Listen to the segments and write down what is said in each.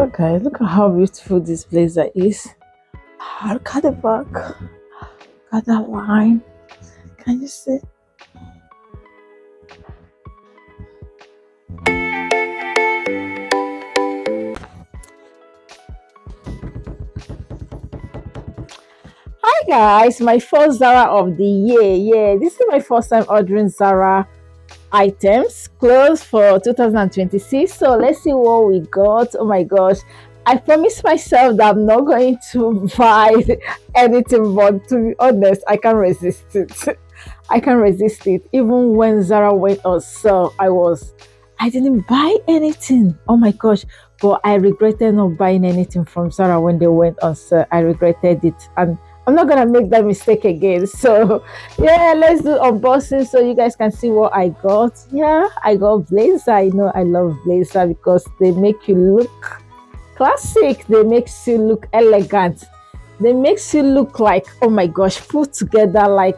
So guys, look at how beautiful this blazer is. Look at the back. Look at that line. Can you see? Hi guys, my first Zara of the year. Yeah, this is my first time ordering Zara items, clothes for 2026. So let's see what we got. Oh my gosh, I promised myself that I'm not going to buy anything, but to be honest, I can't resist it. I can't resist it. Even when Zara went on sale, I didn't buy anything. Oh my gosh, but I regretted not buying anything from Zara when they went on sale. I regretted it, and I'm not gonna make that mistake again. So yeah, let's do unboxing so you guys can see what I got. Yeah, I got blazer. I know I love blazer because they make you look classic. They makes you look elegant. They makes you look like, oh my gosh, put together, like,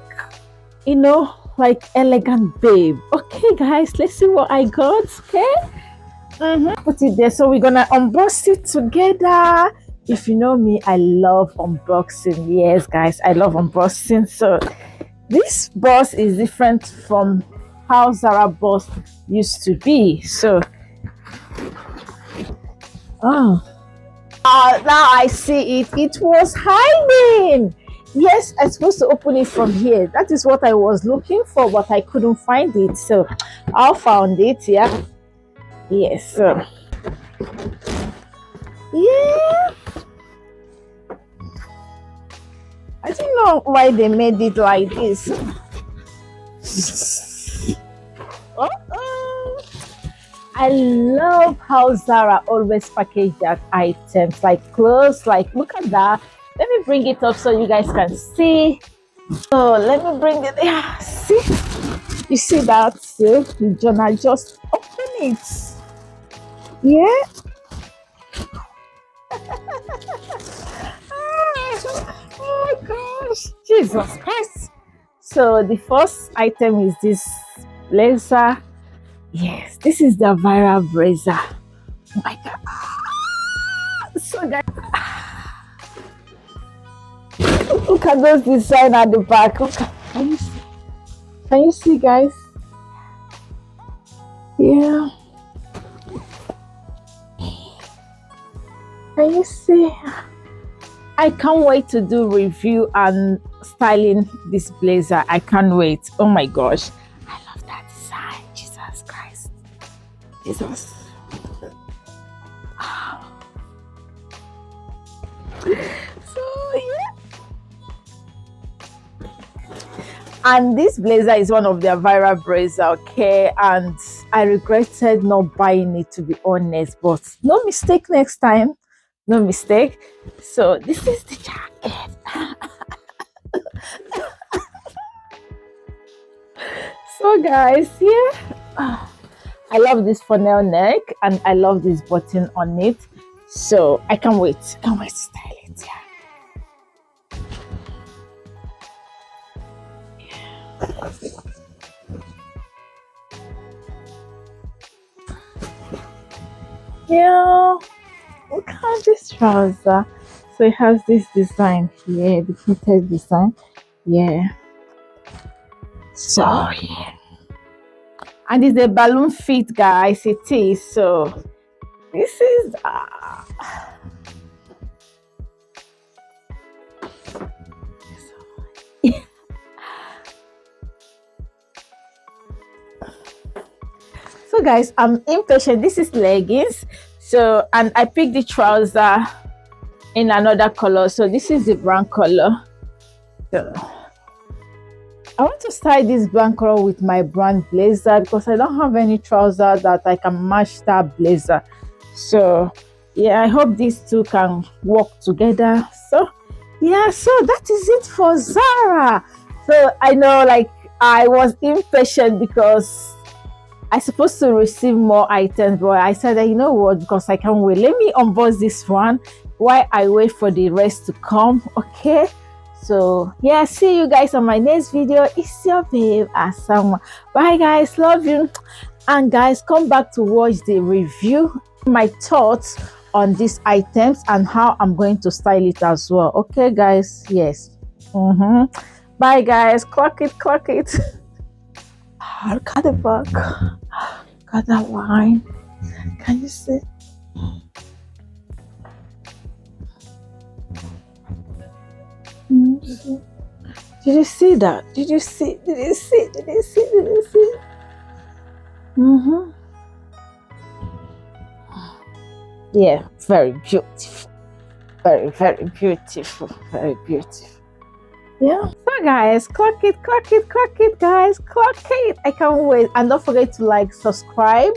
you know, like elegant babe. Okay guys, let's see what I got. Okay, put it there. So we're gonna unbox it together. If you know me, I love unboxing. Yes guys, I love unboxing. So this box is different from how Zara box used to be. So now I see it. It was hiding. Yes, I'm supposed to open it from here. That is what I was looking for, but I couldn't find it. So I found it. Yeah. Yes. So yeah. I don't know why they made it like this. I love how Zara always package their items, like clothes. Like, look at that. Let me bring it up so you guys can see. So let me bring it. Yeah, see, you see that? So the journal, just open it. Yeah. Oh gosh, Jesus Christ. So the first item is this blazer. Yes, this is the viral blazer. Oh my god. So guys, look at those design at the back. Look at, can you see guys? Yeah. Can you see? I can't wait to do review and styling this blazer. I can't wait. Oh my gosh, I love that design. Jesus Christ, Jesus. So yeah, and this blazer is one of their viral blazer. Okay, and I regretted not buying it, to be honest, but no mistake next time. No mistake. So this is the jacket. So guys, yeah, I love this funnel neck and I love this button on it. So I can't wait. Can't wait to style it. Yeah. Look at this trouser. So it has this design here, the pleated design. Yeah. So yeah. And it's a balloon fit, guys. It is. So this is so guys, I'm impatient. This is leggings. So, and I picked the trouser in another color. So this is the brown color. So I want to style this brown color with my brown blazer because I don't have any trouser that I can match that blazer. So yeah, I hope these two can work together. So yeah, so that is it for Zara. So I know, like, I was impatient because I supposed to receive more items, but I said that, you know what, because I can't wait, let me unbox this one while I wait for the rest to come. Okay, so yeah, see you guys on my next video. It's your babe Asanwa. Bye guys, love you. And guys, come back to watch the review, my thoughts on these items and how I'm going to style it as well. Okay, guys? Yes. Bye, guys. Clock it, clock it. Look at the back. Got that line. Can you see? Did you see that? Did you see? Did you see? Did you see? Did you see? Yeah, very beautiful. Very, very beautiful. Very beautiful. Yeah. So guys, clock it, guys. Clock it. I can't wait. And don't forget to like, subscribe,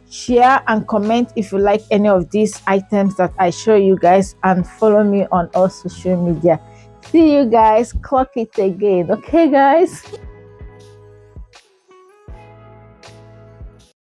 share, and comment if you like any of these items that I show you guys, and follow me on all social media. See you guys. Clock it again. Okay, guys.